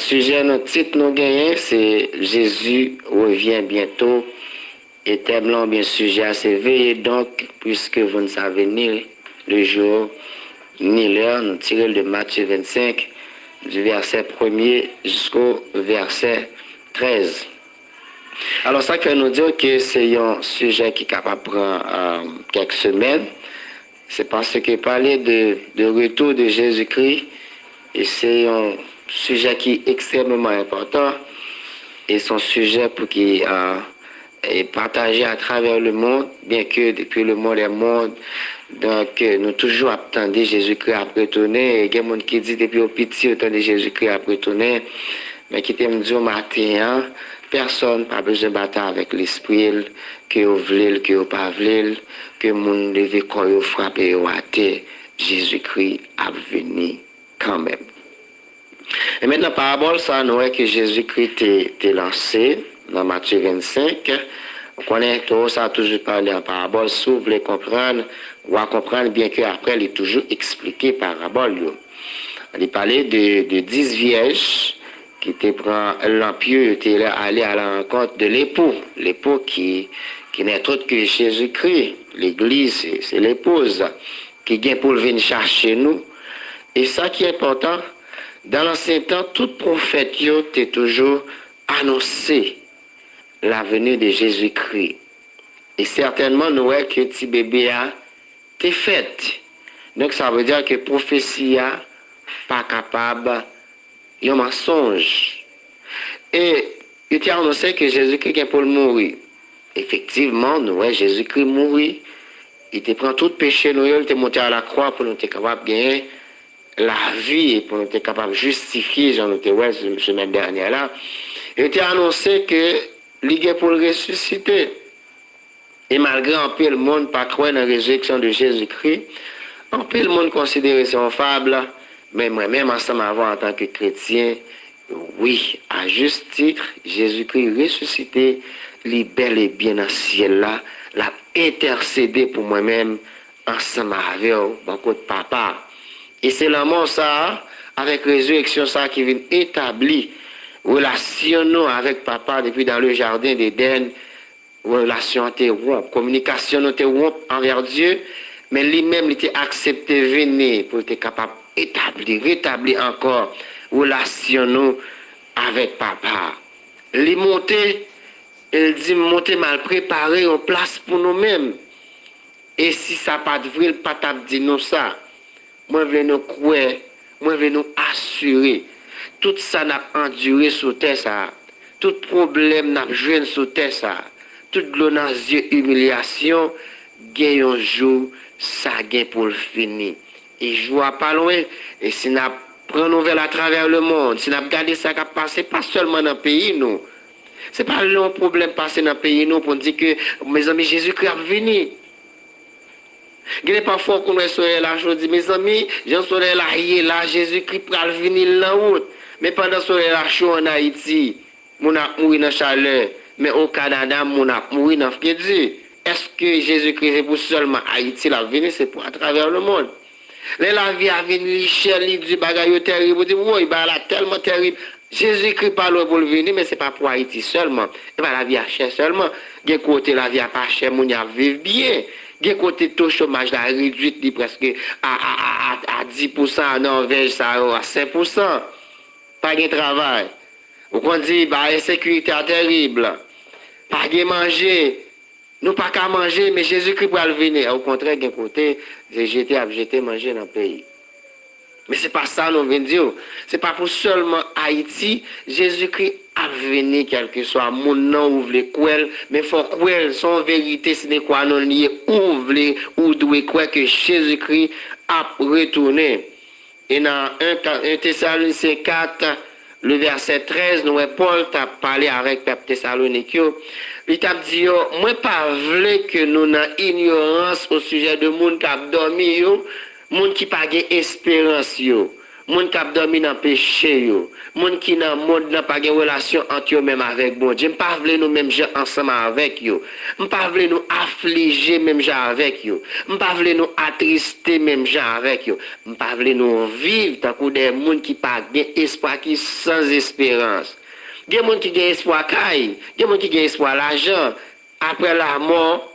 sujet, notre titre nous gagnons, c'est Jésus revient bientôt. Et thème là, bien sujet à s'éveiller. Donc, puisque vous ne savez ni le jour ni l'heure, nous tirons de Matthieu 25, du verset 1er jusqu'au verset 13. Alors, ça fait nous dire que c'est un sujet qui est capable de prendre quelques semaines. C'est parce que parler de retour de Jésus-Christ, et c'est un sujet qui est extrêmement important, et son sujet pour qu'il est partagé à travers le monde, bien que depuis le monde est monde, donc nous toujours attendons Jésus-Christ à retourner, et il y a des gens qui disent depuis au petit, attendez Jésus-Christ à retourner, mais qui t'aime dire au matin, personne n'a besoin de battre avec l'esprit, que vous voulez, que vous ne voulez pas, que mon levé quand vous frappez ou à terre, Jésus-Christ a venu quand même. Et maintenant, parabole, ça, nous voyons que Jésus-Christ est lancé dans Matthieu 25. On connaît tout ça, a toujours parlé en parabole. Si vous voulez comprendre, on va comprendre bien qu'après, il est toujours expliqué parabole. Il parlait de 10 vierges qui étaient prend l'empieux, étaient allés à la rencontre de l'époux. L'époux qui n'est autre que Jésus-Christ. L'église, c'est l'épouse qui vient pour venir chercher nous. Et ça qui est important, dans l'ancien temps, tout prophète a toujours annoncé la venue de Jésus-Christ. Et certainement, nous voyons que petit bébé a été fait. Donc, ça veut dire que la prophétie n'a pas capable, il y a un mensonge. Et il a annoncé que Jésus-Christ est pour mourir. Effectivement, nous voyons Jésus-Christ mourir. Il te prend tout péché, nous, il te monté à la croix pour nous être capable de gagner la vie et pour nous être capable de justifier, j'en étais ouais, la semaine dernière là. Il a annoncé que il est pour le ressusciter. Et malgré un peu le monde pas croire dans la résurrection de Jésus-Christ, un peu le monde considère ça une fable, mais moi-même ensemble avant en tant que chrétien, oui, à juste titre, Jésus-Christ ressuscité, il est bel et bien dans le ciel là, l'a intercédé pour moi-même ensemble avec beaucoup de papa. Et c'est l'amour ça, avec résurrection ça qui vient établir relation avec papa depuis dans le jardin d'Éden, relation interrompue, communication interrompue envers Dieu, mais lui-même il était accepté venir pour être capable d'établir, rétablir encore relation avec papa. Il monter, il dit monter mal préparé en place pour nous-mêmes. Et si ça pas de vrai, pas dit nous ça. Moi je veux nous croire, moi je veux nous assurer. Tout ça n'a enduré sur terre ça. Tout problème n'a joué sur terre ça. Toute glonance, humiliation, gagne un jour, ça gagne pour le finir. Et je vois pas loin. Et si nous prenons nouvelle à travers le monde, si nous regardons ça qui a passé, pas seulement dans le pays, nous. Ce n'est pas un problème passé dans le pays, nous, pour dire que mes amis, Jésus-Christ est venu. Il y a parfois qu'on est sur la chose, mes amis, j'en serai là, Jésus-Christ va venir là-haut. Mais pendant ce la chaud en Haïti, on a mouru dans la chaleur. Mais au Canada, on a mouru dans le pied de Dieu. Est-ce que Jésus-Christ est pour seulement Haïti la venir, c'est pour à travers le monde. La vie a venu, cher, du bagaille terrible, vous dites, oui, il a tellement terrible. Jésus-Christ parle pour le venir, mais ce n'est pas pour Haïti seulement. Et la vie a cher seulement. Il y a côté la vie a pas cher, on y a vivre bien. Il y a côté taux chômage la réduit presque à 10%, en Norvège, ça à 5%. Pas de travail. Ou qu'on dit, insécurité terrible. Pas de manger. Nous pas qu'à manger, mais Jésus-Christ va venir. Au contraire, d'un côté, jeter manger dans le pays. Mais ce n'est pas ça, nous venons dire. Ce n'est pas pour seulement Haïti. Jésus-Christ a venu, quel que soit mon nom, ou voulez quoi, mais il faut croire, son vérité, ce n'est quoi non lié, ou doit croire que Jésus-Christ a retourné. Et dans 1 Thessaloniciens 4, le verset 13, nous, Paul t'a parlé avec Peuple Thessalonique. Il t'a dit, moi, pas voulu que nous n'ayons ignorance au sujet de monde qui a dormi, monde qui n'a pas d'espérance, Moun k'ap dormi dans péché yo. Moun qui dans monde n'a pas de relation entre eux même avec bon Dieu. M'pa vle nous même gens ensemble avec yo. M'pa vle nous affliger même gens avec yo. M'pa vle nous attrister même gens avec yo. M'pa vle nous vivre tant que des moun qui pas bien espoir qui sans espérance. Gen moun qui gen espoir caille, gen moun qui gen espoir l'argent après la mort.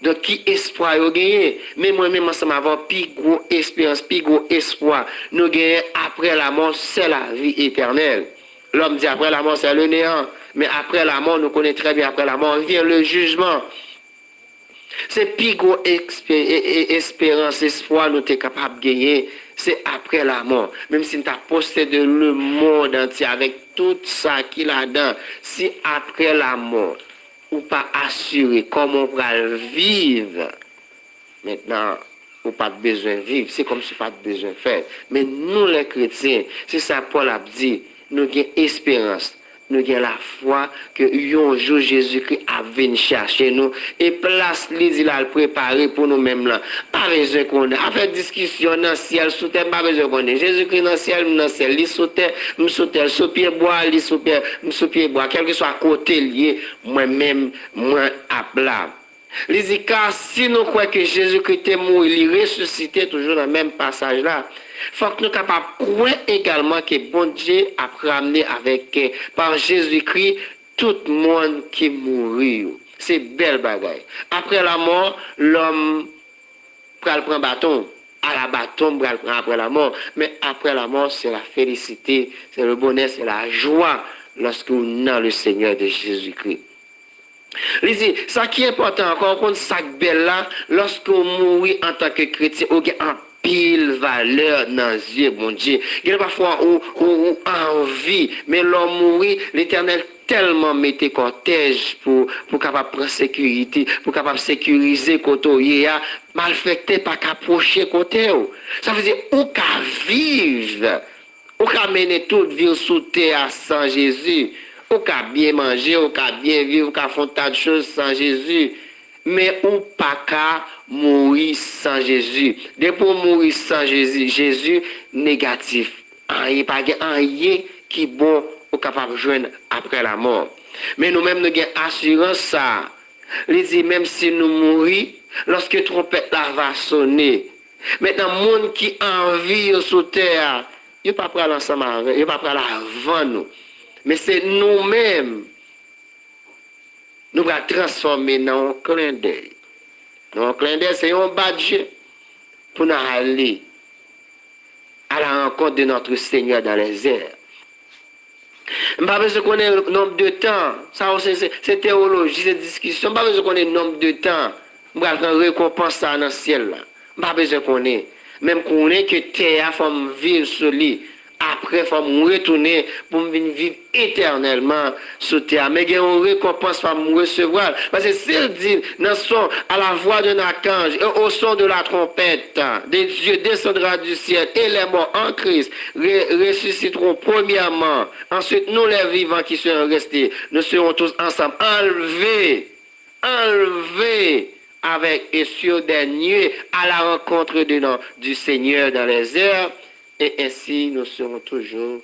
Donc, qui espoir yo gagné? Mais moi-même, ensemble, avoir plus gros espérance, plus gros espoir. Nous gagnons après la mort, c'est la vie éternelle. L'homme dit après la mort, c'est le néant. Mais après la mort, nous connaissons très bien, après la mort, vient le jugement. C'est plus gros espérance, espoir, nous sommes capables de gagner. C'est après la mort. Même si nous avons possédé le monde entier avec tout ça qu'il a dedans, si après la mort, ou pas assurer comment on va vivre. Maintenant, ou pas besoin de vivre, c'est comme si pas besoin de faire. Mais nous les chrétiens, c'est ça Paul a dit, nous avons espérance, nous avons la foi que un jour Jésus-Christ a venu chercher nous et place l'idée là préparer pour nous-mêmes là. Pas besoin qu'on ait. Avec discussion dans le ciel, sous terre, pas besoin qu'on ait. Jésus-Christ dans le ciel, il sous terre, sous terre, sous pied bois, il sous pied bois, quel que soit côté lié, moi-même, moi à plat. Il dit, car si nous croyons que Jésus-Christ est mort, il est ressuscité, toujours dans le même passage là. Il faut que nous soyons capables de croire également que bon Dieu a ramené avec, par Jésus-Christ, tout le monde qui mourut. C'est belle bagaille. Après la mort, l'homme prend bâton. À la bâton, après la mort. Mais après la mort, c'est la félicité, c'est le bonheur, c'est la joie lorsque nous avons le Seigneur de Jésus-Christ. Il dit, ça qui est important encore, contre ça belle là, lorsque vous mourrez en tant que chrétien, vous avez un pile valeur dans les yeux, mon Dieu. Il y a parfois où envie, mais l'homme mourit, l'Éternel tellement mettait cortège pour capable prendre sécurité, pour capable sécuriser côté malfecté pas qu'approcher côté. Ça veut dire ou qu'à vivre, ou qu'à mener toute vie sous terre sans Jésus. Ou qu'à bien manger, ou qu'à bien vivre, ou qu'à faire tas de choses sans Jésus. Mais ou pas qu'à mourir sans Jésus. Dès pour mourir sans Jésus, Jésus négatif. Il n'y a pas rien qui est bon ou capable de joindre après la mort. Mais nous-mêmes, nous avons assurance ça. Il dit, même si nous mourons, lorsque trompette là va sonner, maintenant, le monde qui envie sur terre, il n'y a pas prêt ensemble avec, il n'y a pas prêt avant nous. Mais c'est nous-mêmes, nous allons transformer dans un clin d'œil. Dans un clin d'œil, c'est un badge pour nous aller à la rencontre de notre Seigneur dans les airs. Je ne sais pas besoin qu'on ait le nombre de temps. Ça, c'est théologie, c'est discussion. Je ne sais pas besoin qu'on ait le nombre de temps. Je vais faire récompense dans le ciel. Je ne sais pas besoin qu'on ait. Même qu'on ait que terre, il faut vivre sur lui. Après, il faut me retourner pour me vivre éternellement sur terre. Mais il y a une récompense pour me recevoir. Parce que s'il dit, à la voix d'un archange, et au son de la trompette, des dieux descendra du ciel, et les morts en Christ ressusciteront premièrement. Ensuite, nous les vivants qui serons restés, nous serons tous ensemble enlevés avec et sur des nuées à la rencontre du Seigneur dans les airs. Et ainsi, nous serons toujours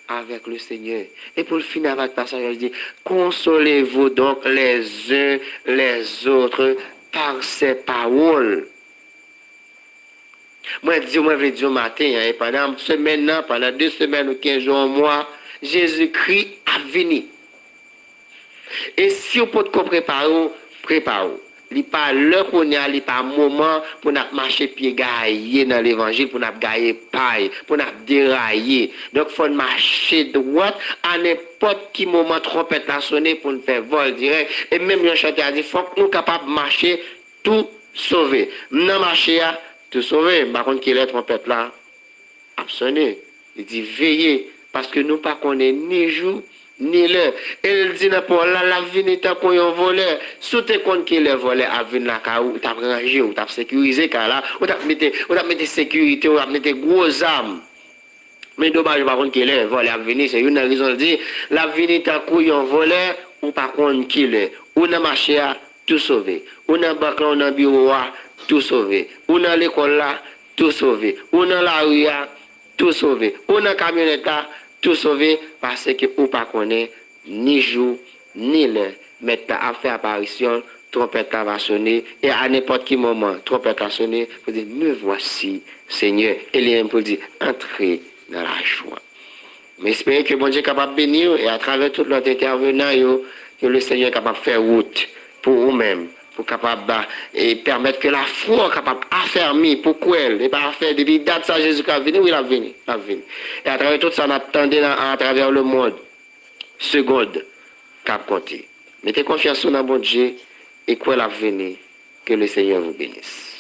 avec le Seigneur. Et pour le finir avec le passage, il dit, consolez-vous donc les uns les autres par ces paroles. Moi, je vais dire matin, et pendant semaine, pendant 2 semaines ou 15 jours, un mois, Jésus-Christ a venu. Et si vous pouvez préparer, préparez. Il n'y a pas l'heure qu'on a, il n'y a pas moment pour nous marcher pied gaillé dans l'évangile, pour nous gailler paille, pour nous dérailler. Donc, il faut marcher droit à n'importe quel moment trompette a sonné pour nous faire vol direct. Et même le chanteur a dit, il faut que nous soyons capables de marcher, tout sauver. Nous marcher, tout sauver. Par contre, qu'il est trompette là, a sonné. Il dit, veillez, parce que nous ne connaissons ni jour, ni l'heure. Et il dit, la vie n'est pas pour un voleur. Sous tes comptes qu'il est volé, à venir là, où tu as rangé, où tu as sécurisé, car là, où tu as mis sécurité, où tu as mis gros armes. Mais dommage, par contre, qu'il est volé à venir, c'est une raison de dire, la vie n'est pas pour un voleur, ou par contre, qu'il est. Ou dans le marché, tout sauvé. Ou dans le banque, ou dans le bureau, tout sauvé. Ou dans l'école, tout sauvé. Ou dans la rue, tout sauvé. Ou dans la camionnette là, tout sauvé parce que ou pas connaît ni jour ni l'heure. Mais a fait apparition, trompette va sonner et à n'importe quel moment, trompette va sonner pour dire me voici Seigneur. Et il pour dire entrez dans la joie. Mais espérons que bon Dieu est capable de bénir et à travers tout notre intervenant, que le Seigneur est capable de faire route pour vous-même, pour capable et permettre que la foi est capable d'affermir pour qu'elle et pas faire depuis date ça Jésus qui a venu, oui, il a venu, Et à travers tout ça, on attendait à travers le monde, seconde, cap compter. Mettez confiance dans bon Dieu et quoi la venir, que le Seigneur vous bénisse.